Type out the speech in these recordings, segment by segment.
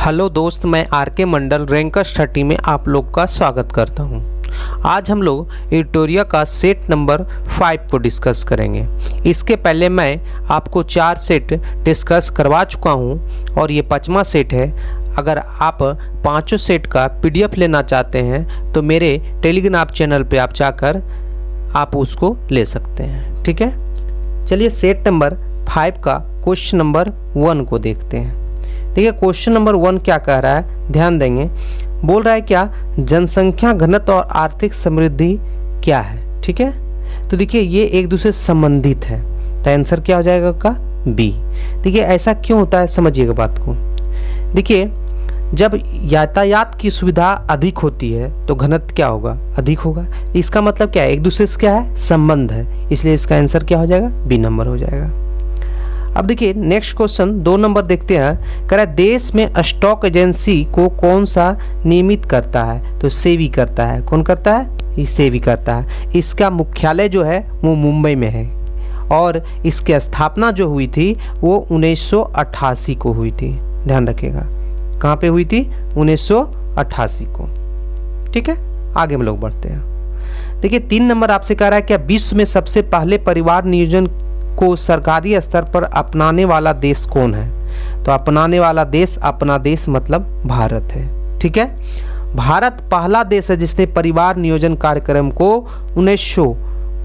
Hello दोस्त, मैं are के मंडल रैंकर स्टडी में आप लोग का स्वागत करता हूं। आज हम लोग एडिटोरिया का सेट नंबर 5 को डिस्कस करेंगे। इसके पहले मैं आपको 4 सेट डिस्कस करवा चुका हूं और ये 5वां सेट है। अगर आप 5 सेट का पीडीएफ लेना चाहते हैं तो मेरे टेलीग्राम चैनल पे आप जाकर आप उसको ले सकते हैं। ठीक है, चलिए सेट नंबर 5 का क्वेश्चन नंबर 1 को देखते हैं। ठीक है, क्वेश्चन नंबर 1 क्या कह रहा है, ध्यान देंगे। बोल रहा है क्या, जनसंख्या घनत्व और आर्थिक समृद्धि क्या है। ठीक है, तो देखिए ये एक दूसरे से संबंधित है, तो आंसर क्या हो जाएगा का बी। देखिए ऐसा क्यों होता है, समझिएगा बात को। देखिए जब यातायात की सुविधा अधिक होती है तो घनत्व क्या होगा, अधिक होगा। इसका मतलब क्या है, एक दूसरे से क्या है, संबंध है, इसलिए इसका आंसर क्या हो जाएगा, बी नंबर हो जाएगा। अब देखिए नेक्स्ट क्वेश्चन 2 नंबर देखते हैं। कह रहा है देश में स्टॉक एजेंसी को कौन सा नियमित करता है, तो सेबी करता है। कौन करता है, ये सेबी करता है। इसका मुख्यालय जो है वो मुंबई में है और इसकी स्थापना जो हुई थी वो 1988 को हुई थी। ध्यान रखिएगा कहाँ पे हुई थी, 1988 को। ठीक है, आगे हम लोग बढ़ते हैं। देखिए 3 नंबर आपसे कह रहा है क्या विश्व में सबसे पहले परिवार नियोजन को सरकारी स्तर पर अपनाने वाला देश कौन है, तो अपनाने वाला देश, अपना देश मतलब भारत है। ठीक है, भारत पहला देश है जिसने परिवार नियोजन कार्यक्रम को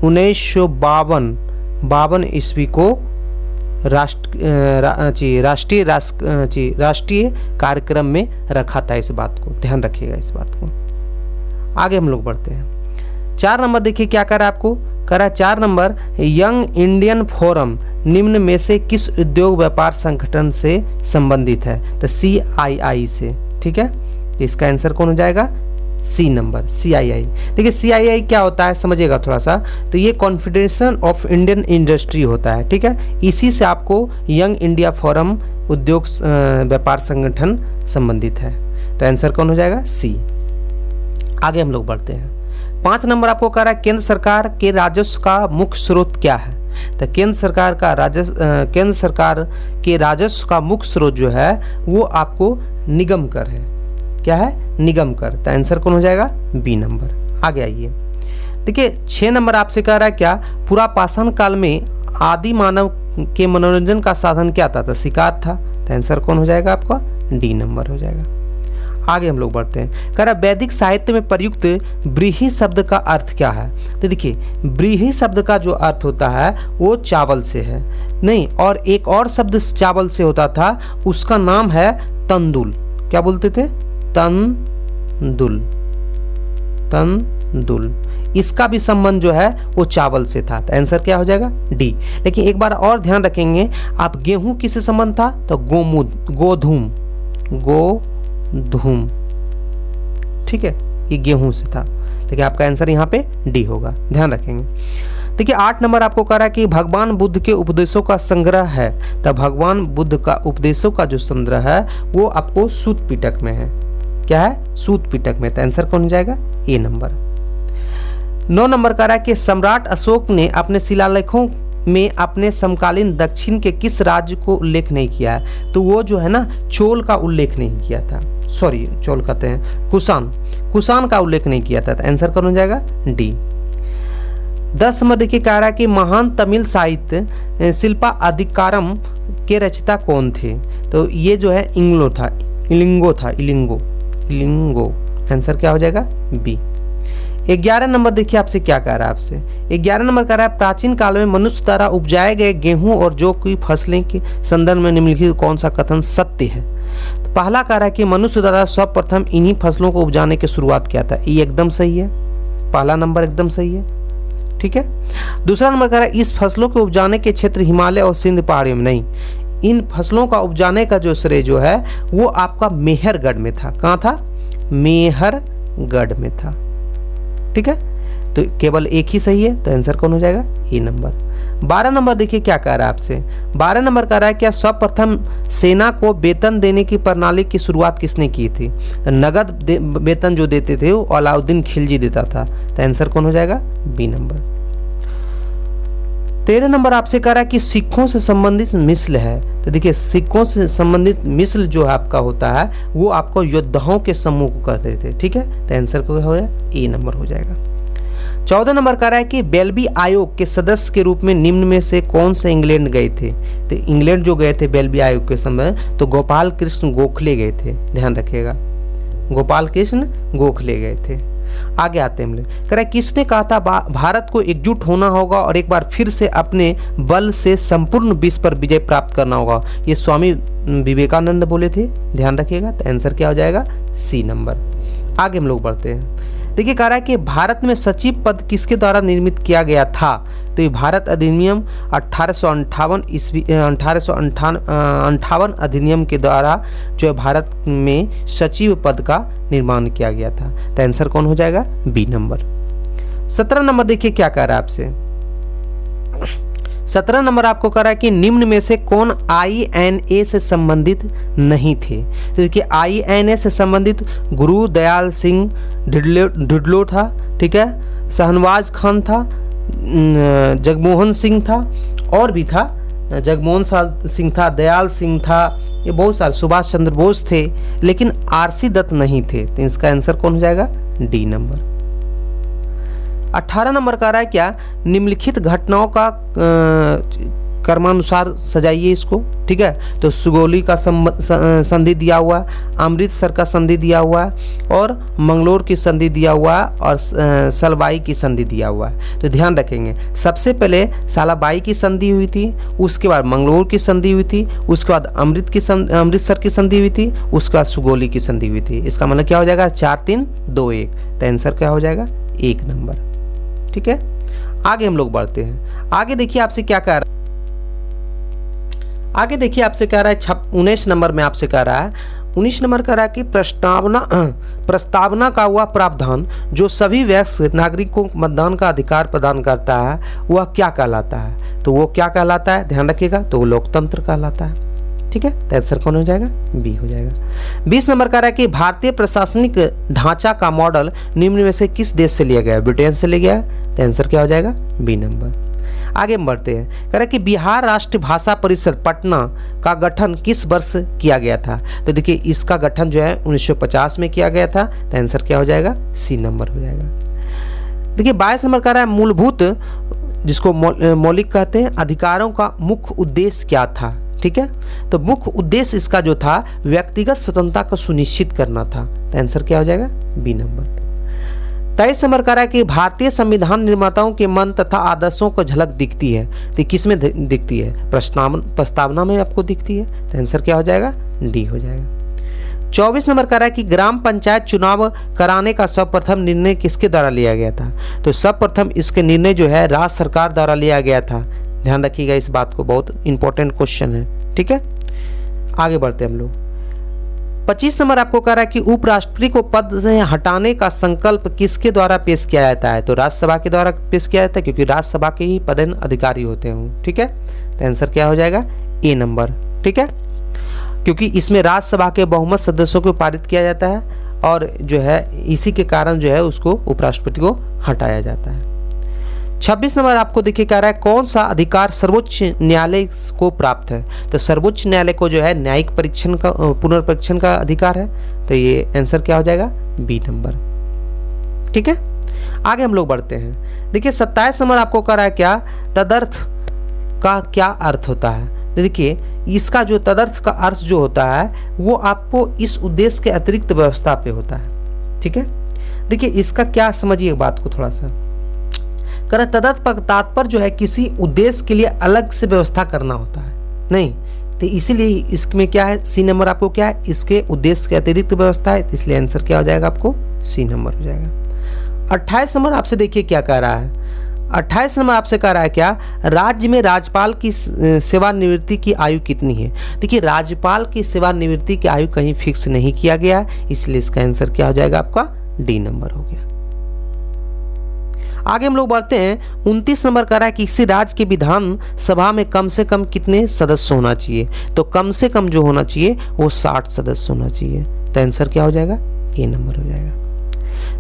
1952 ईस्वी को राष्ट्रीय कार्यक्रम में रखा था। इस बात को ध्यान रखिएगा, इस बात को। आगे हम लोग बढ़ते हैं। 4 नंबर देखिए क्या कर रहा है आपको, कह रहा है 4 नंबर यंग इंडियन फोरम निम्न में से किस उद्योग व्यापार संगठन से संबंधित है, तो CII से। ठीक है, इसका आंसर कौन हो जाएगा, सी नंबर, CII। देखिए CII क्या होता है समझिएगा थोड़ा सा, तो ये कॉन्फेडरेशन ऑफ इंडियन इंडस्ट्री होता है। ठीक है, इसी से आपको यंग इंडिया फोरम उद्योग व्यापार संगठन संबंधित है, तो आंसर कौन हो जाएगा, सी। आगे हम लोग बढ़ते हैं। 5 नंबर आपको कह रहा है केंद्र सरकार के राजस्व का मुख्य स्रोत क्या है, तो केंद्र सरकार के राजस्व का मुख्य स्रोत जो है वो आपको निगम कर है। क्या है, निगम कर, तो आंसर कौन हो जाएगा, बी नंबर। आगे आइए। देखिए 6 नंबर आपसे कह रहा है क्या पूरा पाषाण काल में आदि मानव के मनोरंजन का साधन क्या था, तो शिकार था, तो आंसर कौन हो जाएगा आपका, डी नंबर हो जाएगा। आगे हम लोग बढ़ते हैं। कह रहा वैदिक साहित्य में प्रयुक्त व्रीहि शब्द का अर्थ क्या है, तो देखिए व्रीहि शब्द का जो अर्थ होता है वो चावल से है, नहीं, और एक और शब्द चावल से होता था, उसका नाम है तंदुल। क्या बोलते थे, तंदुल। इसका भी संबंध जो है वो चावल से था, तो आंसर क्या हो जाएगा, डी। लेकिन एक बार और ध्यान रखेंगे आप, गेहूं किससे संबंध था, तो गोधूम। ठीक है, ये गेहूं से था, लेकिन आपका आंसर यहाँ पे डी होगा, ध्यान रखेंगे। देखिए 8 नंबर आपको कह रहा है कि भगवान बुद्ध के उपदेशों का संग्रह है, तब भगवान बुद्ध का उपदेशों का जो संग्रह है वो आपको सूत पिटक में है। क्या है, सूत पिटक में, तो आंसर कौन हो जाएगा, ए नंबर। 9 नंबर कह रहा है कि सम्राट अशोक ने अपने शिलालेखों में अपने समकालीन दक्षिण के किस राज्य को उल्लेख नहीं किया है, तो वो जो है ना चोल का उल्लेख नहीं किया था, सॉरी चोल कहते हैं, कुषाण का उल्लेख नहीं किया था, तो आंसर कौन हो जाएगा, डी। 10 नंबर देखिए कह रहा है कि महान तमिल साहित्य शिल्पा अधिकारम के रचयिता कौन थे, तो ये जो है इलिंगो। आंसर क्या हो जाएगा, बी। 11 नंबर देखिए आपसे क्या कह रहा है, आपसे 11 नंबर कह रहा है प्राचीन काल में मनुष्य द्वारा उपजाए गए गेहूं और जौ की फसलें के संदर्भ में निम्नलिखित कौन सा कथन सत्य है, तो पहला कह रहा है कि मनुष्य द्वारा सर्वप्रथम इन्हीं फसलों को उपजाने की शुरुआत किया था, ये एकदम सही है, पहला नंबर एकदम सही है। ठीक है, दूसरा नंबर कह रहा है इस फसलों को उपजाने के क्षेत्र हिमालय और सिंध पहाड़ियों में नहीं, इन फसलों का उपजाने का जो श्रेय जो है वो आपका मेहरगढ़ में था। कहाँ था, मेहरगढ़ में था। ठीक है, तो केवल एक ही सही है, तो आंसर कौन हो जाएगा, ए नंबर। 12 नंबर देखिए क्या कह रहा है आपसे, 12 नंबर कह रहा है क्या सर्वप्रथम सेना को वेतन देने की प्रणाली की शुरुआत किसने की थी, तो नगद वेतन जो देते थे वो अलाउद्दीन खिलजी देता था, तो आंसर कौन हो जाएगा, बी नंबर। 13 नंबर आपसे कह रहा है कि सिखों से संबंधित मिसल है। तो देखिए सिखों से संबंधित मिसल जो आपका होता है वो आपको योद्धाओं के समूह को कहते थे। ठीक है, तो आंसर को हो ए नंबर हो जाएगा। 14 नंबर कह रहा है कि बेल्बी आयोग के सदस्य के रूप में निम्न में से कौन से इंग्लैंड गए थे। तो इंग्लैंड जो गए थे बेल्बी आयोग के समय तो गोपाल कृष्ण गोखले गए थे, ध्यान रखिएगा, गोपाल कृष्ण गोखले गए थे। आगे आते हैं हम लोग, कह रहा है किसने कहा था भारत को एकजुट होना होगा और एक बार फिर से अपने बल से संपूर्ण विश्व पर विजय प्राप्त करना होगा। ये स्वामी विवेकानंद बोले थे, ध्यान रखिएगा। तो आंसर क्या हो जाएगा, सी नंबर। आगे हम लोग बढ़ते हैं। देखिए कह रहा है कि भारत में सचिव पद किसके द्वारा निर्मित किया गया था। तो ये भारत अधिनियम 1858 अधिनियम के द्वारा जो है भारत में सचिव पद का निर्माण किया गया था। तो आंसर कौन हो जाएगा, बी नंबर। 17 नंबर देखिए क्या कह रहा है आपसे। 17 नंबर आपको कह रहा है कि निम्न में से कौन INA से संबंधित नहीं थे। तो देखिए INA से संबंधित गुरु दयाल सिंह ढिडलो था, ठीक है, शहनवाज खान था, जगमोहन सिंह था, और भी था, जगमोहन सिंह था, दयाल सिंह था, ये बहुत सारे, सुभाष चंद्र बोस थे, लेकिन RC दत्त नहीं थे। तो इसका आंसर कौन हो जाएगा, डी नंबर। 18 नंबर कह रहा है क्या, निम्नलिखित घटनाओं का क्रमानुसार सजाइए इसको। ठीक है, तो सुगौली का संधि दिया हुआ है, अमृतसर का संधि दिया हुआ है, और मंगलोर की संधि दिया हुआ है, और सलबाई की संधि दिया हुआ है। तो ध्यान रखेंगे, सबसे पहले सालाबाई की संधि हुई थी, उसके बाद मंगलोर की संधि हुई थी, उसके बाद अमृतसर की संधि हुई थी, उसके बाद सुगौली की संधि हुई थी। इसका मतलब क्या हो जाएगा, 4 3 2 1। तो आंसर क्या हो जाएगा, 1 नंबर। ठीक है, आगे हम लोग बढ़ते हैं। आगे देखिए आपसे क्या कह रहा है, आगे देखिए आपसे कह रहा है 19 नंबर में आपसे कह रहा है, 19 नंबर कह रहा है कि प्रस्तावना का वह प्रावधान जो सभी वयस्क नागरिकों को मतदान का अधिकार प्रदान करता है वह क्या कहलाता है। तो वो क्या कहलाता है, ध्यान रखिएगा, तो वो लोकतंत्र कहलाता है। ठीक है, तो आंसर कौन हो जाएगा, बी हो जाएगा। 20 नंबर कह रहा है कि भारतीय प्रशासनिक ढांचा का मॉडल निम्न में से किस देश से लिया गया है। ब्रिटेन से लिया गया है। तो आंसर क्या हो जाएगा, बी नंबर। आगे हम बढ़ते हैं, कह रहा है कि बिहार राष्ट्र भाषा परिषद पटना का गठन किस वर्ष किया गया था। तो देखिए इसका गठन जो है 1950 में किया गया था। तो आंसर क्या हो जाएगा, सी नंबर हो जाएगा। देखिए 22 नंबर कह रहा है मूलभूत, जिसको मौलिक कहते हैं, अधिकारों का मुख्य उद्देश्य क्या था। ठीक है, तो मुख्य उद्देश्य इसका जो था व्यक्तिगत स्वतंत्रता को सुनिश्चित करना था। तो आंसर क्या हो जाएगा, बी नंबर। 23 नंबर कह रहा है कि भारतीय संविधान निर्माताओं के मन तथा आदर्शों को झलक दिखती है। तो किस में दिखती है, प्रस्तावना में आपको दिखती है। तो आंसर क्या हो जाएगा, डी हो जाएगा। 24 नंबर कह रहा है कि ग्राम पंचायत चुनाव कराने का सर्वप्रथम निर्णय किसके द्वारा लिया गया था। तो सर्वप्रथम इसके निर्णय जो है राज्य सरकार द्वारा लिया गया था। ध्यान रखिएगा इस बात को, बहुत इंपॉर्टेंट क्वेश्चन है। ठीक है, आगे बढ़ते हैं हम लोग। 25 नंबर आपको कह रहा है कि उपराष्ट्रपति को पद से हटाने का संकल्प किसके द्वारा पेश किया जाता है। तो राज्यसभा के द्वारा पेश किया जाता है, क्योंकि राज्यसभा के ही पदेन अधिकारी होते हैं। ठीक है, तो आंसर क्या हो जाएगा, ए नंबर। ठीक है, क्योंकि इसमें राज्यसभा के बहुमत सदस्यों को पारित किया जाता है, और जो है इसी के कारण जो है उसको उपराष्ट्रपति को हटाया जाता है। 26 नंबर आपको देखिए कह रहा है कौन सा अधिकार सर्वोच्च न्यायालय को प्राप्त है। तो सर्वोच्च न्यायालय को जो है न्यायिक परीक्षण का पुनर्परीक्षण का अधिकार है। तो ये आंसर क्या हो जाएगा, बी नंबर। ठीक है, आगे हम लोग बढ़ते हैं। देखिए 27 नंबर आपको कह रहा है क्या, तदर्थ का क्या अर्थ होता है। तो देखिए इसका जो तदर्थ का अर्थ जो होता है वो आपको इस उद्देश्य के अतिरिक्त व्यवस्था पे होता है। ठीक है, देखिए इसका क्या समझिए बात को थोड़ा सा। कर तदर्थ का तात्पर्य जो है किसी उद्देश्य के लिए अलग से व्यवस्था करना होता है, नहीं। तो इसीलिए इसमें क्या है, सी नंबर आपको क्या है, इसके उद्देश्य के अतिरिक्त व्यवस्था है। तो इसलिए आंसर क्या हो जाएगा, आपको सी नंबर हो जाएगा। 28 नंबर आपसे देखिए क्या कह रहा है। 28 नंबर आपसे कह रहा है क्या, राज्य में राज्यपाल की सेवानिवृत्ति की आयु कितनी है। देखिए राज्यपाल की सेवानिवृत्ति की आयु कहीं फिक्स नहीं किया गया, इसलिए इसका आंसर क्या हो जाएगा, आपका डी नंबर हो गया। आगे हम लोग बढ़ते हैं। 29 नंबर कह रहा है कि किसी राज्य की विधान सभा में कम से कम कितने सदस्य होना चाहिए। तो कम से कम जो होना चाहिए वो 60 सदस्य होना चाहिए। तो आंसर क्या हो जाएगा, ए नंबर हो जाएगा।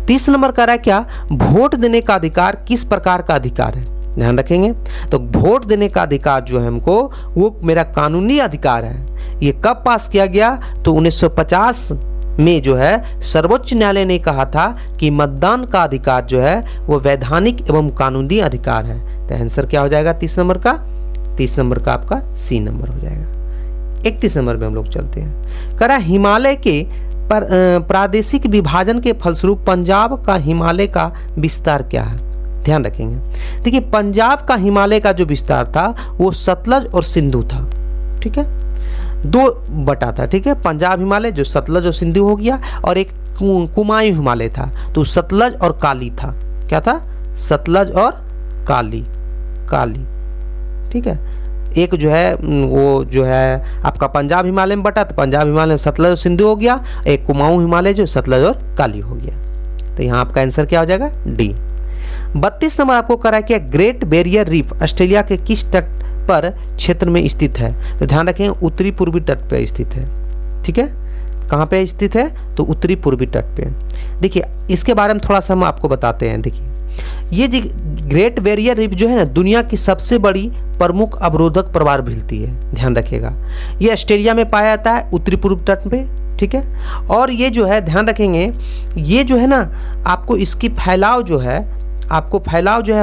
30 नंबर कह रहा है क्या, वोट देने का अधिकार किस प्रकार का अधिकार है। ध्यान रखेंगे। तो वोट देने का अधिकार जो है हमको, वो मेरा कानूनी अधिकार है। ये कब पास किया गया? तो 1950 में जो है सर्वोच्च न्यायालय ने कहा था कि मतदान का अधिकार जो है वो वैधानिक एवं कानूनी अधिकार है। तो आंसर क्या हो जाएगा 30 नंबर का? 30 नंबर का आपका सी नंबर हो जाएगा। 31 नंबर में हम लोग चलते हैं। करा हिमालय के प्रादेशिक विभाजन के फलस्वरूप पंजाब का हिमालय का विस्तार क्या है? ध्यान रखेंगे। देखिए, पंजाब का हिमालय का जो विस्तार था वो सतलज और सिंधु था। ठीक है, 2 बटा था। ठीक है, पंजाब हिमालय जो सतलज और सिंधु हो गया, और एक कुमायूं हिमालय था, तो सतलज और काली था। क्या था? सतलज और काली। ठीक है, एक जो है वो जो है आपका पंजाब हिमालय में बटा, तो पंजाब हिमालय सतलज और सिंधु हो गया। एक कुमाऊं हिमालय जो सतलज और काली हो गया। तो यहाँ आपका आंसर क्या हो जाएगा? डी। 32 नंबर आपको करा कि ग्रेट बैरियर रीफ ऑस्ट्रेलिया के किस तट पर क्षेत्र में स्थित है? तो ध्यान रखें, उत्तरी पूर्वी तट पर स्थित है। ठीक है, कहाँ पे स्थित है? तो उत्तरी पूर्वी तट पे। देखिए, इसके बारे में थोड़ा सा हम आपको बताते हैं। देखिए, ये जो ग्रेट बैरियर रीफ जो है ना, दुनिया की सबसे बड़ी प्रमुख अवरोधक प्रवाल भिलती है। ध्यान रखिएगा, ये ऑस्ट्रेलिया में पाया जाता है, उत्तरी पूर्व तट पे। ठीक है, और ये जो है ध्यान रखेंगे, ये जो है ना आपको इसकी फैलाव जो है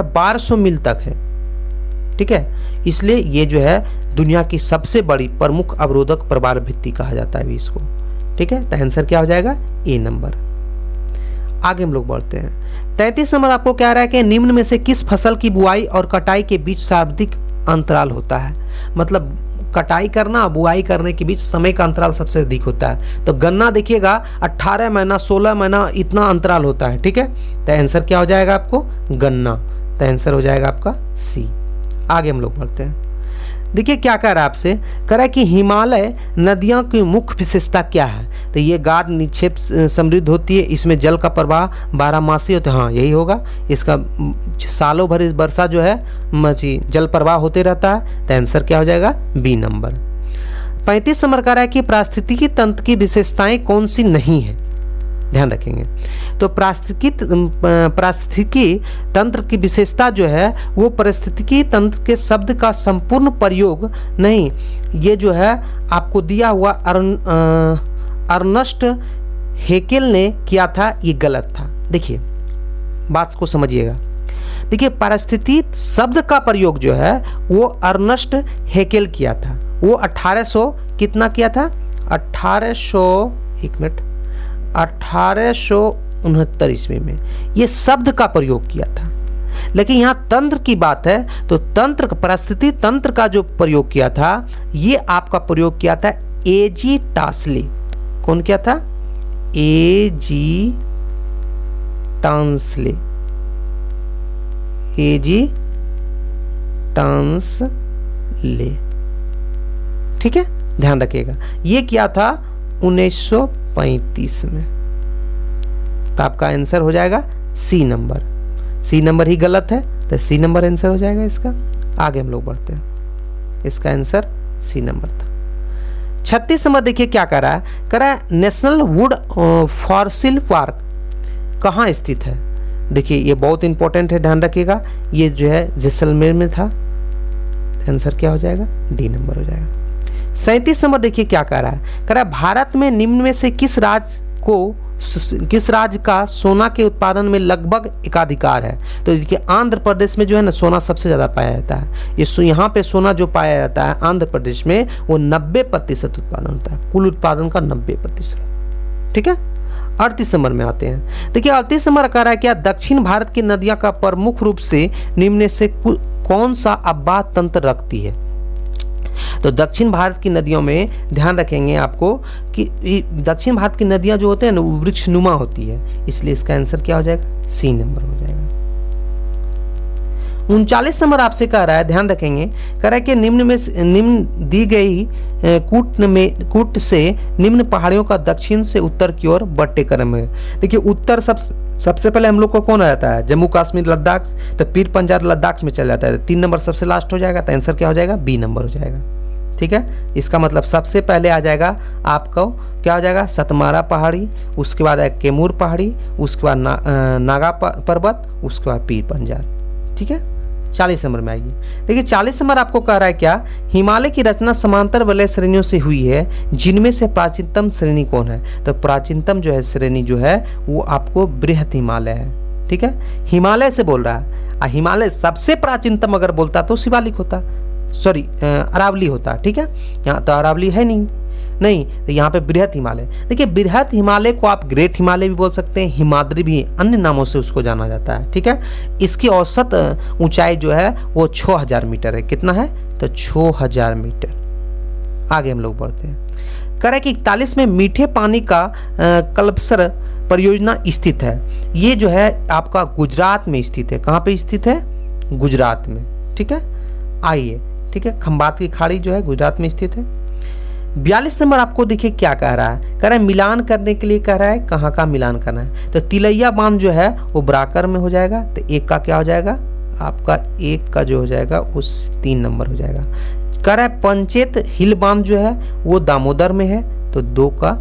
1200 मील तक है। ठीक है, इसलिए ये जो है दुनिया की सबसे बड़ी प्रमुख अवरोधक प्रवाल भित्ति कहा जाता है इसको। ठीक है, तो आंसर क्या हो जाएगा? ए नंबर। आगे हम लोग बढ़ते हैं। 33 नंबर आपको क्या रहा है कि निम्न में से किस फसल की बुआई और कटाई के बीच सर्वाधिक अंतराल होता है? मतलब कटाई करना बुआई करने के बीच समय का अंतराल सबसे अधिक होता है। तो गन्ना देखिएगा 18 महीना 16 महीना इतना अंतराल होता है। ठीक है, तो आंसर क्या हो जाएगा आपको? गन्ना। तो आंसर हो जाएगा आपका सी। आगे हम लोग बढ़ते हैं। देखिए क्या कह रहा है आपसे, कह रहा है कि हिमालय नदियों की मुख्य विशेषता क्या है? तो ये गाद निक्षेप समृद्ध होती है, इसमें जल का प्रवाह 12 मासी होता है। हाँ, यही होगा। इसका सालों भर इस वर्षा जो है जल प्रवाह होते रहता है। तो आंसर क्या हो जाएगा? B number. 35 नंबर कह रहा है कि पारिस्थितिकी तंत्र की विशेषताएं कौन सी नहीं है? ध्यान रखेंगे। तो पारिस्थितिकी तंत्र की विशेषता जो है वो पारिस्थितिकी तंत्र के शब्द का संपूर्ण प्रयोग नहीं, ये जो है आपको दिया हुआ अर्नस्ट हेकेल ने किया था, ये गलत था। देखिए बात को समझिएगा। देखिए, पारिस्थितिकी शब्द का प्रयोग जो है वो अर्नस्ट हेकेल किया था। वो 1800 कितना किया था? 1869 ईस्वी में ये शब्द का प्रयोग किया था। लेकिन यहाँ तंत्र की बात है, तो तंत्र परिस्थिति तंत्र का जो प्रयोग किया था ये आपका प्रयोग किया था एजी टास्ले। कौन किया था? एजी टास्ले। एजी टास्ले। ठीक है, ध्यान रखिएगा। ये किया था 1935 में। तो आपका आंसर हो जाएगा सी नंबर। सी नंबर ही गलत है, तो सी नंबर आंसर हो जाएगा इसका। आगे हम लोग बढ़ते हैं। इसका आंसर सी नंबर था। 36 नंबर देखिए क्या कर रहा है, कह रहा है नेशनल वुड फॉसिल पार्क कहाँ स्थित है? देखिए ये बहुत इंपॉर्टेंट है, ध्यान रखिएगा। ये जो है जैसलमेर में था। आंसर क्या हो जाएगा? डी नंबर हो जाएगा। 37 नंबर देखिए क्या कह रहा है, कह रहा है भारत में निम्न में से किस राज्य का सोना के उत्पादन में लगभग एकाधिकार है? तो देखिए आंध्र प्रदेश में जो है ना सोना सबसे ज़्यादा पाया जाता है। ये यहाँ पे सोना जो पाया जाता है आंध्र प्रदेश में वो 90% उत्पादन होता है, कुल उत्पादन का 90%। ठीक है, 38 नंबर में आते हैं। देखिए 38 नंबर कह रहा है क्या दक्षिण भारत की नदियाँ का प्रमुख रूप से निम्न से कौन सा अववाह तंत्र रखती है? तो दक्षिण भारत की नदियों में ध्यान रखेंगे आपको कि दक्षिण भारत की नदियां जो होते हैं ना वो वृक्षनुमा होती है, इसलिए इसका आंसर क्या हो जाएगा? सी नंबर हो जाएगा। 39 नंबर आपसे कह रहा है, ध्यान रखेंगे, कह रहा है कि निम्न दी गई कूट से निम्न पहाड़ियों का दक्षिण से उत्तर की ओर बढ़ते क्रम है। देखिए उत्तर सबसे पहले हम लोग को कौन रहता है? जम्मू कश्मीर लद्दाख, तो पीर पंजाब लद्दाख में चल जाता है। 3 नंबर सबसे लास्ट हो जाएगा, तो आंसर क्या हो जाएगा? बी नंबर हो जाएगा। ठीक है, इसका मतलब सबसे पहले आ जाएगा आपको क्या हो जाएगा? सतमारा पहाड़ी, उसके बाद आएगा कैमूर पहाड़ी, उसके बाद नागा पर्वत, उसके बाद पीर पंजाब। ठीक है, 40 नंबर में आइए। देखिए 40 नंबर आपको कह रहा है क्या, हिमालय की रचना समांतर वलय श्रेणियों से हुई है, जिनमें से प्राचीनतम श्रेणी कौन है। तो प्राचीनतम जो है श्रेणी जो है वो आपको बृहत हिमालय है। ठीक है, हिमालय से बोल रहा है। हिमालय सबसे प्राचीनतम अगर बोलता तो शिवालिक होता, सॉरी अरावली होता। ठीक है, यहाँ तो अरावली है नहीं, तो यहाँ पे बृहत हिमालय। देखिए बृहत हिमालय को आप ग्रेट हिमालय भी बोल सकते हैं, हिमाद्री भी अन्य नामों से उसको जाना जाता है। ठीक है, इसकी औसत ऊंचाई जो है वो 6000 मीटर है। कितना है, तो 6000 मीटर। आगे हम लोग बढ़ते हैं। कह रहे कि 41 में मीठे पानी का कल्पसर परियोजना स्थित है। ये जो है आपका गुजरात में स्थित है। कहाँ पे स्थित है, गुजरात में। ठीक है, आइए। ठीक है, खंबात की खाड़ी जो है गुजरात में स्थित है। 42 नंबर आपको देखिए क्या कह रहा है, कह रहा है मिलान करने के लिए कह रहा है, कहाँ का मिलान करना है। तो तिलैया बांध जो है वो बराकर में हो जाएगा, तो एक का क्या हो जाएगा आपका, एक का जो हो जाएगा उस 3 नंबर हो जाएगा। कह रहा है पंचेत हिल बांध जो है वो दामोदर में है, तो 2 का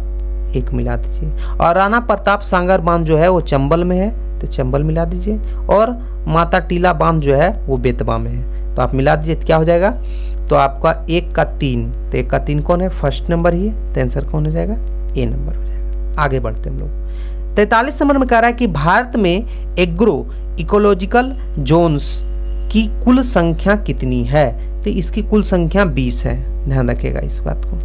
1 मिला दीजिए। और राणा प्रताप सागर बांध जो है वो चंबल में है, तो चंबल मिला दीजिए। और माता टीला बांध जो है वो बेतवा में है, तो आप मिला दीजिए, क्या हो जाएगा, तो आपका 1 का 3, तो 1 का 3 कौन है, फर्स्ट नंबर ही है, तो आंसर कौन हो जाएगा, ए नंबर हो जाएगा। आगे बढ़ते हम लोग। 43 नंबर में कह रहा है कि भारत में एग्रो इकोलॉजिकल जोन्स की कुल संख्या कितनी है। तो इसकी कुल संख्या 20 है, ध्यान रखिएगा इस बात को।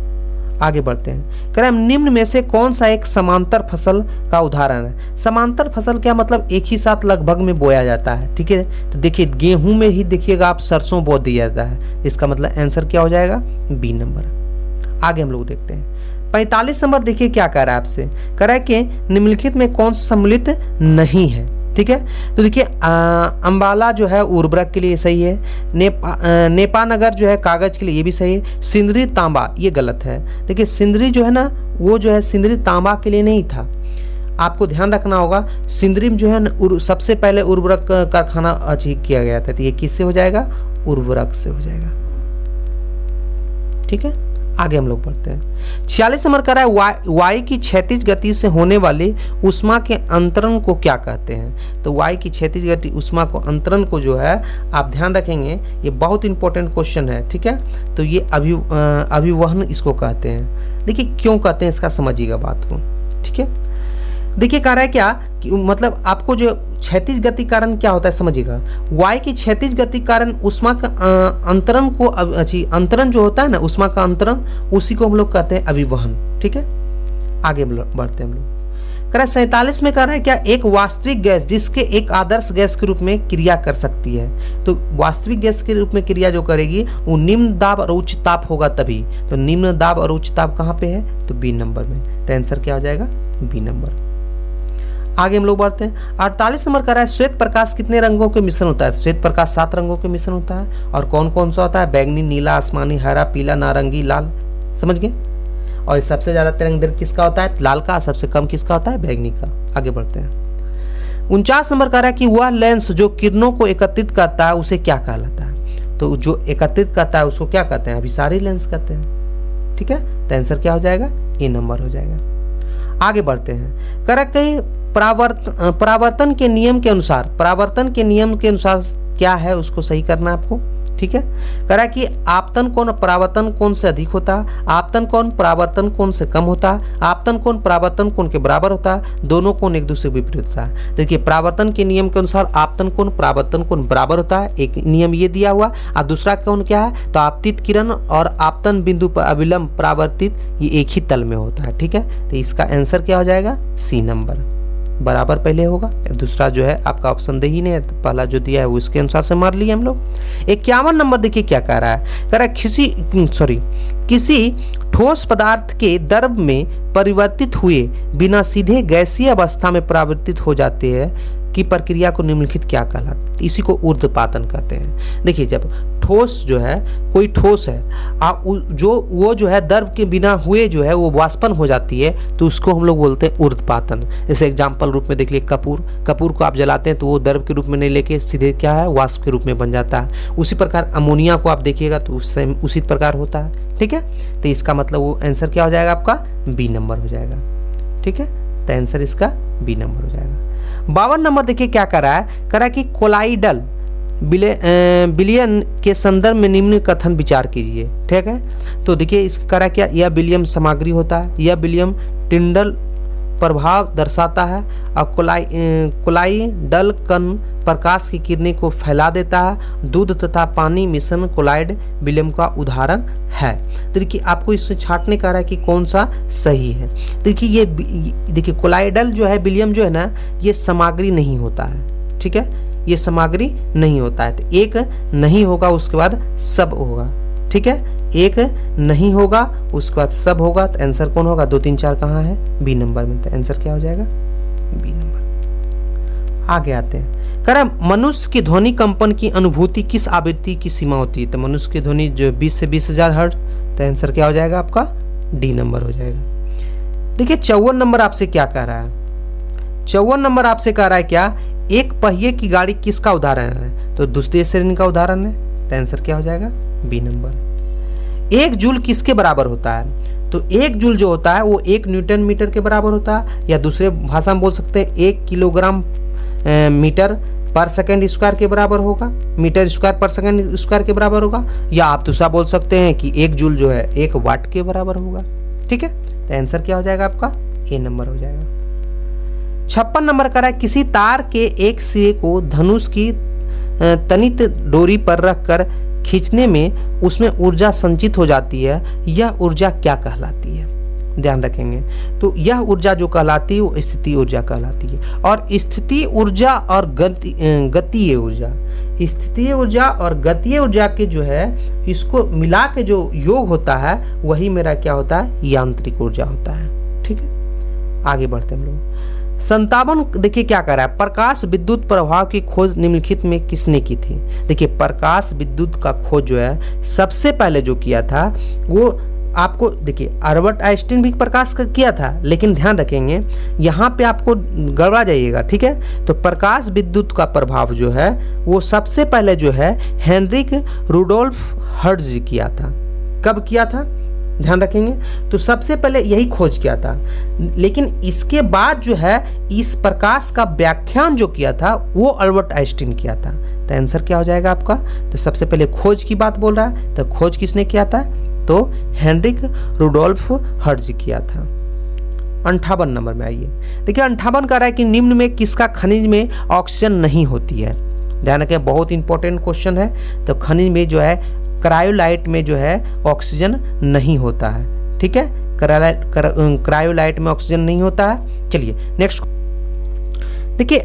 आगे बढ़ते हैं। कह रहे हैं निम्न में से कौन सा एक समांतर फसल का उदाहरण है। समांतर फसल क्या मतलब, एक ही साथ लगभग में बोया जाता है। ठीक है, तो देखिए गेहूं में ही देखिएगा आप सरसों बो दिया जाता है, इसका मतलब आंसर क्या हो जाएगा, बी नंबर। आगे हम लोग देखते हैं। 45 नंबर देखिए क्या कह रहा है आपसे, कह रहा है कि निम्नलिखित में कौन सा सम्मिलित नहीं है। ठीक है, तो देखिए अंबाला जो है उर्वरक के लिए सही है, नेपानगर जो है कागज के लिए ये भी सही है, सिंदरी तांबा ये गलत है। देखिए सिंदरी जो है ना वो जो है सिंदरी तांबा के लिए नहीं था, आपको ध्यान रखना होगा। सिंदरी में जो है सबसे पहले उर्वरक कारखाना अचीव किया गया था, तो ये किससे हो जाएगा, उर्वरक से हो जाएगा। ठीक है, आगे हम लोग पढ़ते हैं। 46 नंबर कर रहा है वायु की क्षैतिज गति से होने वाले ऊष्मा के अंतरण को क्या कहते हैं। तो वायु की क्षैतिज गति ऊष्मा को अंतरण को जो है आप ध्यान रखेंगे, ये बहुत इंपॉर्टेंट क्वेश्चन है। ठीक है, तो ये अभिवहन इसको कहते हैं। देखिए क्यों कहते हैं इसका समझिएगा बात को। ठीक है, देखिए कह रहा है क्या कि मतलब आपको जो क्षैतिज गति कारण क्या होता है समझिएगा, वायु की क्षैतिज गति कारण ऊष्मा का अंतरण को अंतरण जो होता है ना ऊष्मा का अंतरण, उसी को हम लोग कहते हैं अभिवहन। ठीक है, आगे बढ़ते हैं हम लोग। कह रहा है 47 में कह रहा है क्या एक वास्तविक गैस जिसके एक आदर्श गैस के रूप में क्रिया कर सकती है। तो वास्तविक गैस के रूप में क्रिया जो करेगी वो निम्न दाब और उच्च ताप होगा तभी। तो निम्न दाब और उच्च ताप कहाँ पे है, तो बी नंबर में। तो आंसर क्या हो जाएगा, बी नंबर। आगे हम लोग बढ़ते हैं। 48 नंबर कर रहा है श्वेत प्रकाश कितने रंगों के मिश्रण होता है। श्वेत प्रकाश 7 रंगों के मिश्रण होता है। और कौन कौन सा होता है, बैगनी, नीला, आसमानी, हरा, पीला, नारंगी, लाल। समझ गए। और सबसे ज्यादा तिरंगा किसका होता है, लाल का। सबसे कम किसका होता है, बैगनी का। आगे बढ़ते हैं। 49 नंबर कह रहा है कि वह लेंस जो किरणों को एकत्रित करता है उसे क्या कहलाता है। तो जो एकत्रित करता है उसको क्या कहते हैं, अभिसारी लेंस कहते हैं। ठीक है, तो आंसर क्या हो जाएगा, ए नंबर हो जाएगा। आगे बढ़ते हैं। कह रहा है परावर्तन के नियम के अनुसार, परावर्तन के नियम के अनुसार क्या है उसको सही करना है आपको। ठीक है, कह रहा है कि आपतन कोण परावर्तन कोण से अधिक होता है, आपतन कोण परावर्तन कोण से कम होता है, आपतन कोण परावर्तन कोण के बराबर होता है, दोनों कोण एक दूसरे के विपरीत होता है। देखिए परावर्तन के नियम के अनुसार आपतन कोण परावर्तन कोण बराबर होता है, एक नियम ये दिया हुआ। और दूसरा कोण क्या है, तो आपतित किरण और आपतन बिंदु पर अविलंब परावर्तित ये एक ही तल में होता है। ठीक है, तो इसका आंसर क्या हो जाएगा, सी नंबर। बराबर पहले होगा, दूसरा जो है आपका ऑप्शन दे ही नहीं है, पहला जो दिया है वो इसके अनुसार से मार लिए हम लोग। 51 नंबर देखिए क्या कह रहा है, कह रहा है किसी ठोस पदार्थ के द्रव में परिवर्तित हुए बिना सीधे गैसीय अवस्था में परिवर्तित हो जाते हैं की प्रक्रिया को निम्नलिखित क्या कहलाता है। इसी को ऊर्ध्वपातन कहते हैं। देखिए जब ठोस जो है, कोई ठोस है वो जो है द्रव के बिना हुए जो है वो वाष्पन हो जाती है, तो उसको हम लोग बोलते हैं ऊर्ध्वपातन। जैसे एग्जाम्पल रूप में देख लिए कपूर को आप जलाते हैं तो वो द्रव के रूप में नहीं लेके सीधे क्या है, वाष्प के रूप में बन जाता है। उसी प्रकार अमोनिया को आप देखिएगा तो उसी प्रकार होता है। ठीक है, तो इसका मतलब वो आंसर क्या हो जाएगा आपका, बी नंबर हो जाएगा। ठीक है, तो आंसर इसका बी नंबर हो जाएगा। 52 नंबर देखिए क्या कर रहा है, कह रहा है कि कोलाइडल बिलियन के संदर्भ में निम्न कथन विचार कीजिए। ठीक है, तो देखिए इसका करा क्या, यह बिलियन सामग्री होता है, यह बिलियन टिंडल प्रभाव दर्शाता है और कोलाइडल कण प्रकाश की किरणें को फैला देता है। दूध तथा पानी मिश्रण कोलाइड बिलियम का उदाहरण है। तो देखिए आपको इसमें छांटने का रहा है कि कौन सा सही है। देखिए ये देखिए कोलाइडल जो है बिलियम जो है ना, ये सामग्री नहीं होता है। ठीक है, ये सामग्री नहीं होता है। तो एक नहीं होगा, उसके बाद सब होगा। ठीक है, एक नहीं होगा, उसके बाद सब होगा। तो आंसर कौन होगा, 2 3 4 कहाँ है, बी नंबर में। तो आंसर क्या हो जाएगा, बी नंबर। आगे आते हैं, कह रहा है मनुष्य की ध्वनि कंपन की अनुभूति किस आवृत्ति की सीमा होती है। तो मनुष्य की ध्वनि जो 20 से 20,000 हर्ट्ज। तो आंसर क्या हो जाएगा आपका, डी नंबर हो जाएगा। देखिए 54 नंबर आपसे क्या कह रहा है, 54 नंबर आपसे कह रहा है क्या, एक पहिए की गाड़ी किसका उदाहरण है। तो दूसरे श्रेणी का उदाहरण है। तो आंसर क्या हो जाएगा, बी नंबर। एक जूल किसके बराबर होता है। तो एक जूल जो होता है वो 1 न्यूटन मीटर के बराबर होता है, या दूसरे भाषा में बोल सकते हैं 1 किलोग्राम मीटर पर सेकंड स्क्वायर के बराबर होगा, मीटर स्क्वायर पर सेकंड स्क्वायर के बराबर होगा, या आप दूसरा बोल सकते हैं कि 1 जूल जो है 1 वाट के बराबर होगा। ठीक है, तो आंसर क्या हो जाएगा आपका, ए नंबर हो जाएगा। 56 नंबर करा है, किसी तार के एक सिरे को धनुष की तनित डोरी पर रखकर खींचने में उसमें ऊर्जा संचित हो जाती है, यह ऊर्जा क्या कहलाती है। ध्यान रखेंगे, तो यह ऊर्जा जो कहलाती है वो स्थितीय ऊर्जा कहलाती है। और स्थितीय ऊर्जा और गतीय ऊर्जा, स्थितीय ऊर्जा और गतीय ऊर्जा के जो है इसको मिला के जो योग होता है वही मेरा क्या होता है, यांत्रिक ऊर्जा होता है। ठीक है, आगे बढ़ते हम लोग। 57 देखिए क्या कर रहा है, प्रकाश विद्युत प्रभाव की खोज निम्नलिखित में किसने की थी। देखिए प्रकाश विद्युत का खोज जो है सबसे पहले जो किया था वो आपको देखिए अल्बर्ट आइंस्टीन भी प्रकाश का किया था, लेकिन ध्यान रखेंगे यहाँ पे आपको गड़बड़ा जाइएगा। ठीक है, तो प्रकाश विद्युत का प्रभाव जो है वो सबसे पहले जो है हेनरिक रुडोल्फ हर्ट्ज किया था। कब किया था, ध्यान रखेंगे, तो सबसे पहले यही खोज किया था। लेकिन इसके बाद जो है इस प्रकाश का व्याख्यान जो किया था वो अल्बर्ट आइंस्टीन किया था। तो आंसर क्या हो जाएगा आपका, तो सबसे पहले खोज की बात बोल रहा है, तो खोज किसने किया था, तो हेनरिक रुडोल्फ हर्ट्ज किया था। 58 नंबर में आइए, देखिए 58 कह रहा है कि निम्न में किसका खनिज में ऑक्सीजन नहीं होती है। ध्यान रखें, बहुत इंपॉर्टेंट क्वेश्चन है। तो खनिज में जो है क्रायोलाइट में जो है ऑक्सीजन नहीं होता है। ठीक है, क्रायोलाइट में ऑक्सीजन नहीं होता है। चलिए नेक्स्ट देखिए,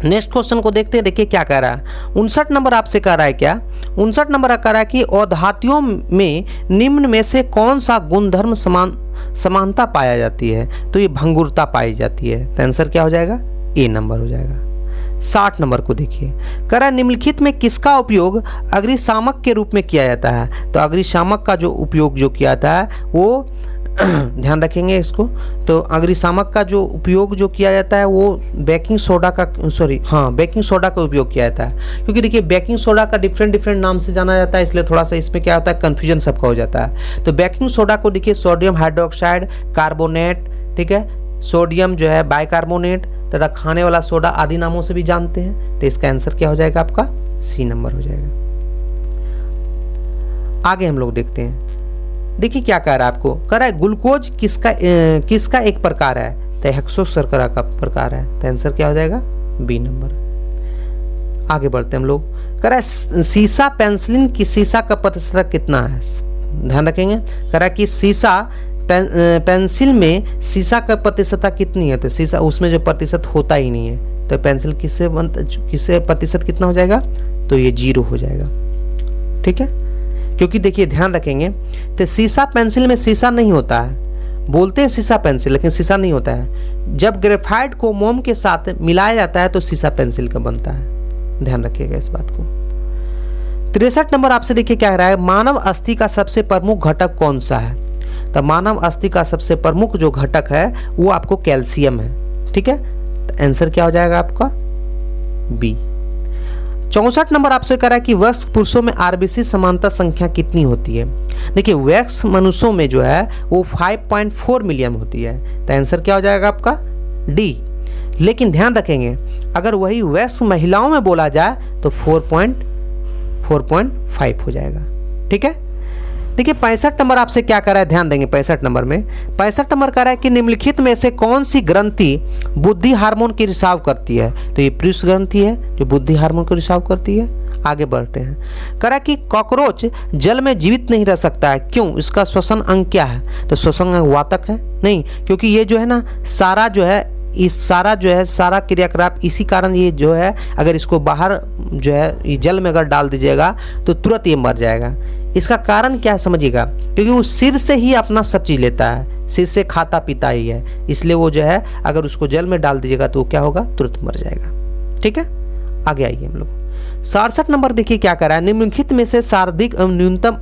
नेक्स्ट क्वेश्चन को देखते हैं। देखिए क्या कह रहा है, 59 नंबर आपसे कह रहा है क्या, 59 नंबर कह रहा है कि अधातुओं में निम्न में से कौन सा गुणधर्म समानता पाया जाती है। तो ये भंगुरता पाई जाती है। तो आंसर क्या हो जाएगा, ए नंबर हो जाएगा। 60 नंबर को देखिए, कह रहा है निम्नलिखित में किसका उपयोग अग्निशामक के रूप में किया जाता है। तो अग्निशामक का जो उपयोग जो किया जाता है वो ध्यान रखेंगे इसको, तो अग्निशामक का जो उपयोग जो किया जाता है वो बेकिंग सोडा का बेकिंग सोडा का उपयोग किया जाता है। क्योंकि देखिए बेकिंग सोडा का डिफरेंट नाम से जाना जाता है, इसलिए थोड़ा सा इसमें क्या होता है, कन्फ्यूजन सबका हो जाता है। तो बेकिंग सोडा को देखिए सोडियम हाइड्रोक्साइड, कार्बोनेट, ठीक है, सोडियम जो है बाइकार्बोनेट तथा खाने वाला सोडा आदि नामों से भी जानते हैं। तो इसका आंसर क्या हो जाएगा आपका, सी नंबर हो जाएगा। आगे हम लोग देखते हैं। देखिए क्या कह रहा है आपको, कह रहा है ग्लूकोज किसका एक प्रकार है। तो हेक्सोशर्करा का प्रकार है। तो आंसर क्या हो जाएगा, बी नंबर। आगे बढ़ते हम लोग, कह रहा है सीसा पेंसिलिन की सीसा का प्रतिशत कितना है। ध्यान रखेंगे, कह रहा है कि सीसा पेंसिल में सीसा का प्रतिशतता कितनी है। तो सीसा उसमें जो प्रतिशत होता ही नहीं है। तो पेंसिल किससे प्रतिशत कितना हो जाएगा, तो ये 0 हो जाएगा। ठीक है, क्योंकि देखिए ध्यान रखेंगे, तो सीसा पेंसिल में सीसा नहीं होता है। बोलते हैं सीसा पेंसिल, लेकिन सीसा नहीं होता है। जब ग्रेफाइट को मोम के साथ मिलाया जाता है तो सीसा पेंसिल का बनता है। ध्यान रखिएगा इस बात को। 63 नंबर आपसे देखिए क्या कह रहा है, मानव अस्थि का सबसे प्रमुख घटक कौन सा है। तो मानव अस्थि का सबसे प्रमुख जो घटक है वो आपको कैल्शियम है। ठीक है, तो आंसर क्या हो जाएगा आपका, बी। 64 नंबर आपसे कह रहा है कि वयस्क पुरुषों में आरबीसी समानता संख्या कितनी होती है। देखिए वयस्क मनुष्यों में जो है वो 5.4 मिलियन होती है। तो आंसर क्या हो जाएगा आपका, डी। लेकिन ध्यान रखेंगे अगर वही वयस्क महिलाओं में बोला जाए तो 4.5 हो जाएगा। ठीक है, देखिए 65 नंबर आपसे क्या कर रहा है, ध्यान देंगे 65 नंबर में। 65 नंबर कह रहा है कि निम्नलिखित में से कौन सी ग्रंथि बुद्धि हार्मोन की रिसाव करती है। तो ये पृष्ठ ग्रंथि है जो बुद्धि हार्मोन को रिसाव करती है। आगे बढ़ते हैं, कह रहा है कि कॉकरोच जल में जीवित नहीं रह सकता है, क्यों? इसका श्वसन अंग क्या है? तो श्वसन अंग वातक है नहीं, क्योंकि ये जो है ना सारा जो है सारा क्रियाकलाप इसी कारण ये जो है अगर इसको बाहर जो है जल में अगर डाल दीजिएगा तो तुरंत ये मर जाएगा। इसका कारण क्या है समझिएगा, क्योंकि वो सिर से ही अपना सब चीज़ लेता है, सिर से खाता पीता ही है, इसलिए वो जो है अगर उसको जल में डाल दीजिएगा तो क्या होगा, तुरंत मर जाएगा। ठीक है, आगे आइए हम लोग 67 नंबर देखिए क्या कर रहा है, निम्नलिखित में से सर्वाधिक न्यूनतम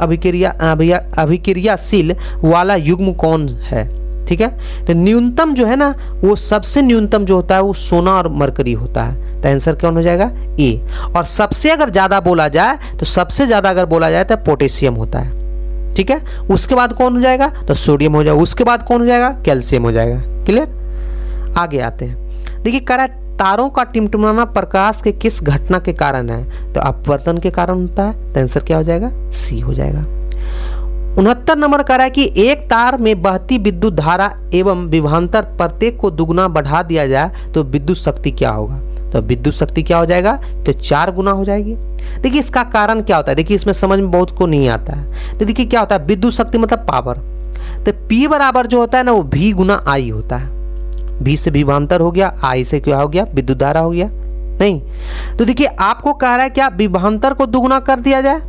अभिक्रियाशील वाला युग्म कौन है। ठीक है, तो न्यूनतम जो है ना वो सबसे न्यूनतम जो होता है वो सोना और मरकरी होता है, तो आंसर कौन हो जाएगा, ए। और सबसे अगर ज़्यादा बोला जाए तो सबसे ज़्यादा अगर बोला जाए तो पोटेशियम होता है। ठीक है, उसके बाद कौन हो जाएगा, तो सोडियम हो जाएगा, उसके बाद कौन हो जाएगा, कैल्शियम हो जाएगा। क्लियर, आगे आते हैं। देखिए करा तारों का टिमटिमाना प्रकाश के किस घटना के कारण है, तो अपवर्तन के कारण होता है, तो आंसर क्या हो जाएगा, सी हो जाएगा। 69 नंबर कह रहा है कि एक तार में बहती विद्युत धारा एवं विभवांतर प्रत्येक को दुगुना बढ़ा दिया जाए तो विद्युत शक्ति क्या होगा, तो विद्युत शक्ति क्या हो जाएगा, तो 4 गुना हो जाएगी। देखिए इसका कारण क्या होता है, देखिए इसमें समझ में बहुत को नहीं आता है। तो देखिए क्या होता है, विद्युत शक्ति मतलब पावर, तो P बराबर जो होता है ना वो V गुना I होता है। V से विभवांतर हो गया, I से क्या हो गया, विद्युत धारा हो गया। नहीं, तो देखिए आपको कह रहा है क्या विभवांतर को दुगुना कर दिया जाए,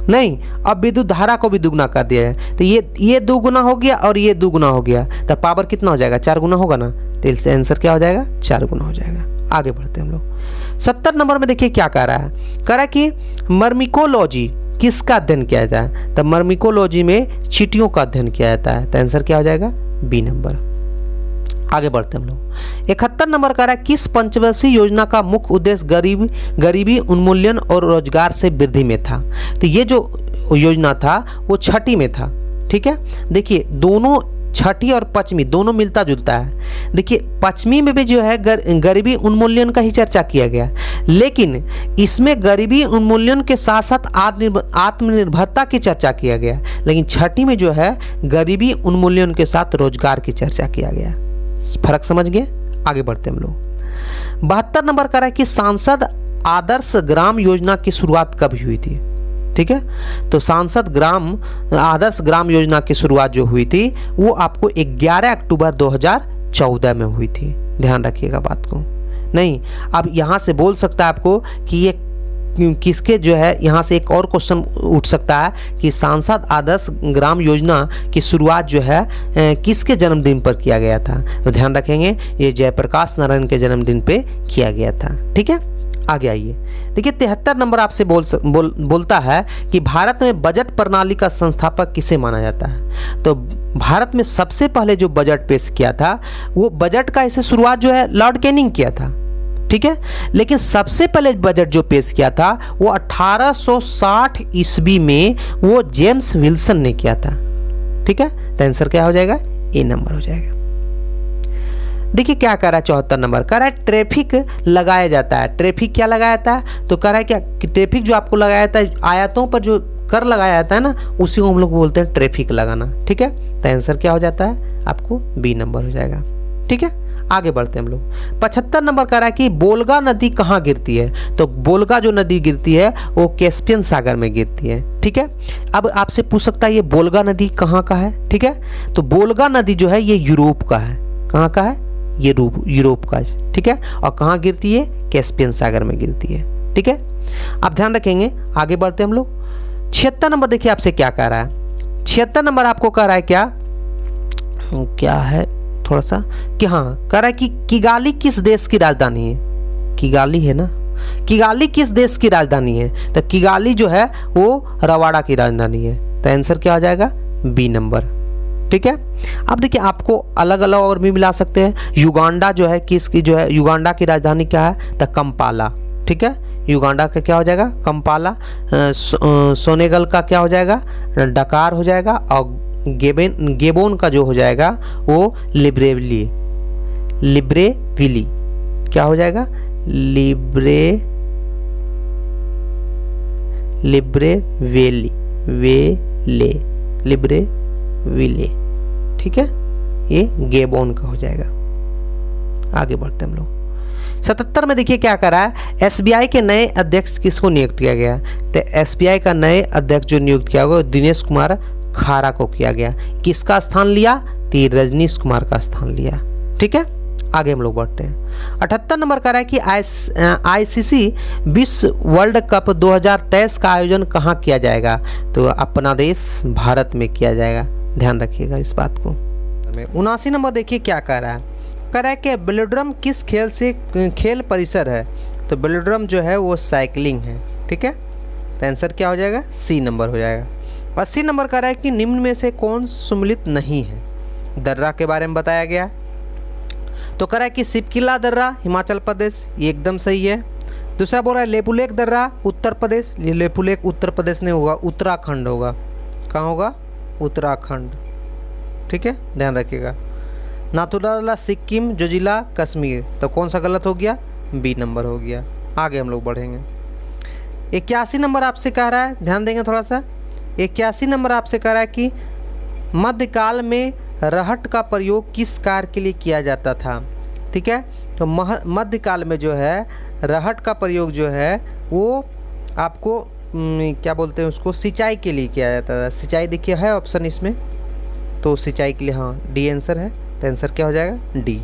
नहीं, अब विद्युत धारा को भी दुगुना कर दिया है, तो ये 2 गुना हो गया और ये 2 गुना हो गया, तो पावर कितना हो जाएगा, 4 गुना होगा ना, तो इससे आंसर क्या हो जाएगा, 4 गुना हो जाएगा। आगे बढ़ते हैं हम लोग 70 नंबर में देखिए क्या कह रहा है, कह रहा है कि मर्मिकोलॉजी किसका अध्ययन किया जाता है, तो मर्मिकोलॉजी में चींटियों का अध्ययन किया जाता है, तो आंसर क्या हो जाएगा, बी नंबर। आगे बढ़ते हम लोग 71 नंबर कह रहा है किस पंचवर्षीय योजना का मुख्य उद्देश्य गरीबी उन्मूलन और रोजगार से वृद्धि में था, तो ये जो योजना था वो छठी में था। ठीक है, देखिए दोनों छठी और पश्चिमी दोनों मिलता जुलता है। देखिए पश्चिमी में भी जो है गरीबी उन्मूलन का ही चर्चा किया गया, लेकिन इसमें गरीबी उन्मूलन के साथ साथ आत्मनिर्भरता की चर्चा किया गया, लेकिन छठी में जो है गरीबी उन्मूलन के साथ रोजगार की चर्चा किया गया। फर्क समझ गए, आगे बढ़ते हम लोग 72 नंबर कह रहा है कि सांसद आदर्श ग्राम योजना की शुरुआत कब हुई थी। ठीक है, तो सांसद आदर्श ग्राम योजना की शुरुआत जो हुई थी वो आपको 11 अक्टूबर 2014 में हुई थी, ध्यान रखिएगा बात को। नहीं, अब यहाँ से बोल सकता है आपको कि ये किसके जो है, यहाँ से एक और क्वेश्चन उठ सकता है कि सांसद आदर्श ग्राम योजना की शुरुआत जो है किसके जन्मदिन पर किया गया था, तो ध्यान रखेंगे ये जयप्रकाश नारायण के जन्मदिन पे किया गया था। ठीक है, आगे आइए। देखिए 73 नंबर आपसे बोलता है कि भारत में बजट प्रणाली का संस्थापक किसे माना जाता है, तो भारत में सबसे पहले जो बजट पेश किया था वो बजट का इसे शुरुआत जो है लॉर्ड कैनिंग किया था। ठीक है, लेकिन सबसे पहले बजट जो पेश किया था वो 1860 ईस्वी में वो जेम्स विल्सन ने किया था। ठीक है, तो आंसर क्या हो जाएगा, ए नंबर हो जाएगा। देखिए क्या कह रहा है 74 नंबर कह रहा है ट्रैफिक लगाया जाता है, ट्रैफिक क्या लगाया जाता है, तो कह रहा है क्या कि ट्रैफिक जो आपको लगाया जाता है आयातों पर जो कर लगाया जाता है ना उसी को हम लोग बोलते हैं ट्रैफिक लगाना। ठीक है, तो आंसर क्या हो जाता है, आपको बी नंबर हो जाएगा। ठीक है, आगे बढ़ते हैं हम लोग 75 नंबर कह रहा है कि बोल्गा नदी कहाँ गिरती है, तो बोल्गा जो नदी गिरती है वो कैस्पियन सागर में गिरती है। ठीक है, अब आपसे पूछ सकता है ये बोल्गा नदी कहाँ का है। ठीक है, तो बोल्गा नदी जो है ये यूरोप का है, कहाँ का है, ये यूरोप का है। ठीक है, और कहाँ गिरती है, कैस्पियन सागर में गिरती है। ठीक है, आप ध्यान रखेंगे, आगे बढ़ते हैं हम लोग 76 नंबर देखिए आपसे क्या कह रहा है। 76 नंबर आपको कह रहा है क्या है थोड़ा सा कि हाँ कह रहा है कि किगाली किस देश की राजधानी है, किगाली है ना, किगाली किस देश की राजधानी है, तो किगाली जो है वो रवाड़ा की राजधानी है, तो आंसर क्या हो जाएगा, बी नंबर। ठीक है, अब देखिए आपको अलग अलग और भी मिला सकते हैं। युगांडा जो है किसकी जो है, युगांडा की राजधानी क्या है, तो कंपाला। ठीक है, युगांडा का क्या हो जाएगा, कंपाला। सोनेगल का क्या हो जाएगा, डकार हो जाएगा, और गेबोन का जो हो जाएगा वो लिब्रेविली। क्या हो जाएगा, लिब्रेविले, ठीक है, ये गेबोन का हो जाएगा। आगे बढ़ते हम लोग 77 में देखिए क्या करा है, एसबीआई के नए अध्यक्ष किसको नियुक्त किया गया, तो एसबीआई का नए अध्यक्ष जो नियुक्त किया गया दिनेश कुमार खारा को किया गया। किसका स्थान लिया, तो रजनीश कुमार का स्थान लिया। ठीक है, आगे हम लोग बढ़ते हैं। 78 नंबर कह रहा है कि आईसीसी विश्व वर्ल्ड कप 2023 का आयोजन कहाँ किया जाएगा, तो अपना देश भारत में किया जाएगा, ध्यान रखिएगा इस बात को। 79 नंबर देखिए क्या कह रहा है कि वेलोड्रम किस खेल से खेल परिसर है, तो वेलोड्रम जो है वो साइकिलिंग है। ठीक है, तो आंसर क्या हो जाएगा, सी नंबर हो जाएगा। 80 नंबर कह रहा है कि निम्न में से कौन सम्मिलित नहीं है, दर्रा के बारे में बताया गया, तो कह रहा है कि सिपकिला दर्रा हिमाचल प्रदेश, ये एकदम सही है। दूसरा बोल रहा है लेपुलेख दर्रा उत्तर प्रदेश, ये लेपुलेख उत्तर प्रदेश नहीं होगा, उत्तराखंड होगा। कहाँ होगा, उत्तराखंड। ठीक है, ध्यान रखिएगा। नाथुला सिक्किम, जोजिला कश्मीर, तो कौन सा गलत हो गया, बी नंबर हो गया। आगे हम लोग बढ़ेंगे। 81 नंबर आपसे कह रहा है, ध्यान देंगे थोड़ा सा। 81 नंबर आपसे कह रहा है कि मध्यकाल में रहट का प्रयोग किस कार्य के लिए किया जाता था। ठीक है, तो मध्यकाल में जो है रहट का प्रयोग जो है वो आपको क्या बोलते हैं उसको, सिंचाई के लिए किया जाता था। सिंचाई देखिए है ऑप्शन इसमें, तो सिंचाई के लिए हाँ डी आंसर है, तो आंसर क्या हो जाएगा, डी।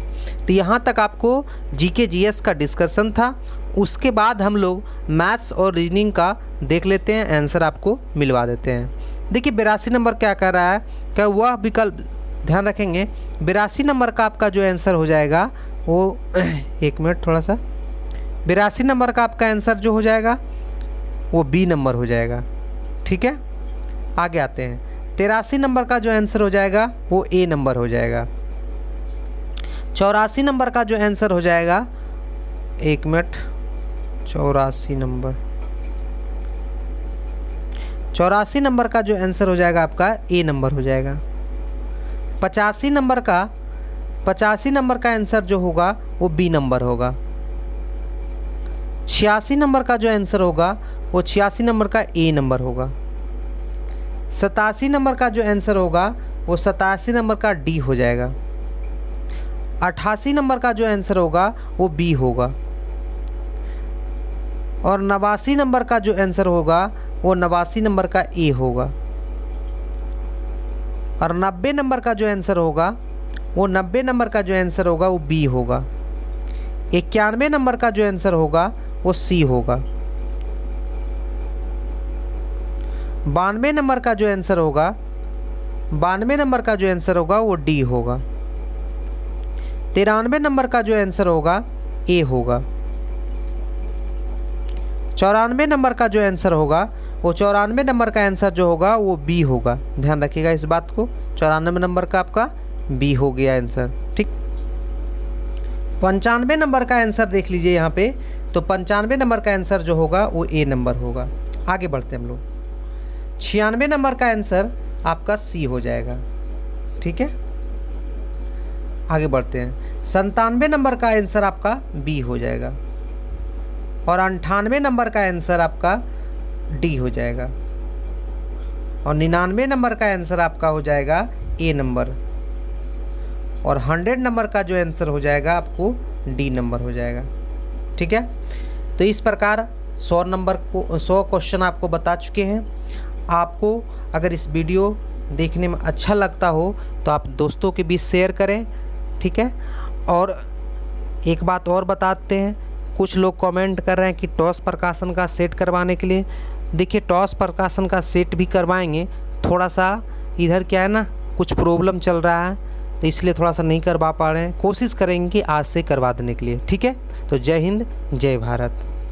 तो यहाँ तक आपको जीके जीएस का डिस्कशन था। उसके बाद हम लोग मैथ्स और रीजनिंग का देख लेते हैं, आंसर आपको मिलवा देते हैं। देखिए 82 नंबर क्या कर रहा है, क्या वह विकल्प, ध्यान रखेंगे 82 नंबर का आपका जो आंसर हो जाएगा वो एक मिनट थोड़ा सा, 82 नंबर का आपका आंसर जो हो जाएगा वो बी नंबर हो जाएगा। ठीक है, आगे आते हैं। 83 नंबर का जो आंसर हो जाएगा वो ए नंबर हो जाएगा। 84 नंबर का जो आंसर हो जाएगा, एक मिनट, 84 नंबर का जो आंसर हो जाएगा आपका ए नंबर हो जाएगा। 85 नंबर का आंसर जो होगा वो बी नंबर होगा। 86 नंबर का जो आंसर होगा वो 86 नंबर का ए नंबर होगा। 87 नंबर का जो आंसर होगा वो 87 नंबर का डी हो जाएगा। 88 नंबर का जो आंसर होगा वो बी होगा। और 89 नंबर का जो आंसर होगा वो 89 नंबर का ए होगा। और 90 नंबर का जो आंसर होगा वो 90 नंबर का जो आंसर होगा वो बी होगा। 91 नंबर का जो आंसर होगा वो सी होगा। 92 नंबर का जो आंसर होगा, 92 नंबर का जो आंसर होगा वो डी होगा। 93 नंबर का जो आंसर होगा ए होगा। 94 नंबर का जो आंसर होगा वो 94 नंबर का आंसर जो होगा वो बी होगा। ध्यान रखिएगा इस बात को, 94 नंबर का आपका बी हो गया आंसर। ठीक, 95 नंबर का आंसर देख लीजिए यहाँ पे, तो 95 नंबर का आंसर जो होगा वो ए नंबर होगा। आगे बढ़ते हैं हम लोग। 96 नंबर का आंसर आपका सी हो जाएगा। ठीक है, आगे बढ़ते हैं। 97 नंबर का आंसर आपका बी हो जाएगा। और 98 नंबर का आंसर आपका डी हो जाएगा। और 99 नंबर का आंसर आपका हो जाएगा ए नंबर। और 100 नंबर का जो आंसर हो जाएगा आपको डी नंबर हो जाएगा। ठीक है, तो इस प्रकार 100 नंबर को 100 क्वेश्चन आपको बता चुके हैं। आपको अगर इस वीडियो देखने में अच्छा लगता हो तो आप दोस्तों के बीच शेयर करें। ठीक है, और एक बात और बताते हैं, कुछ लोग कमेंट कर रहे हैं कि टॉस प्रकाशन का सेट करवाने के लिए। देखिए टॉस प्रकाशन का सेट भी करवाएंगे, थोड़ा सा इधर क्या है ना कुछ प्रॉब्लम चल रहा है, तो इसलिए थोड़ा सा नहीं करवा पा रहे हैं। कोशिश करेंगे कि आज से करवा देने के लिए। ठीक है, तो जय हिंद, जय भारत।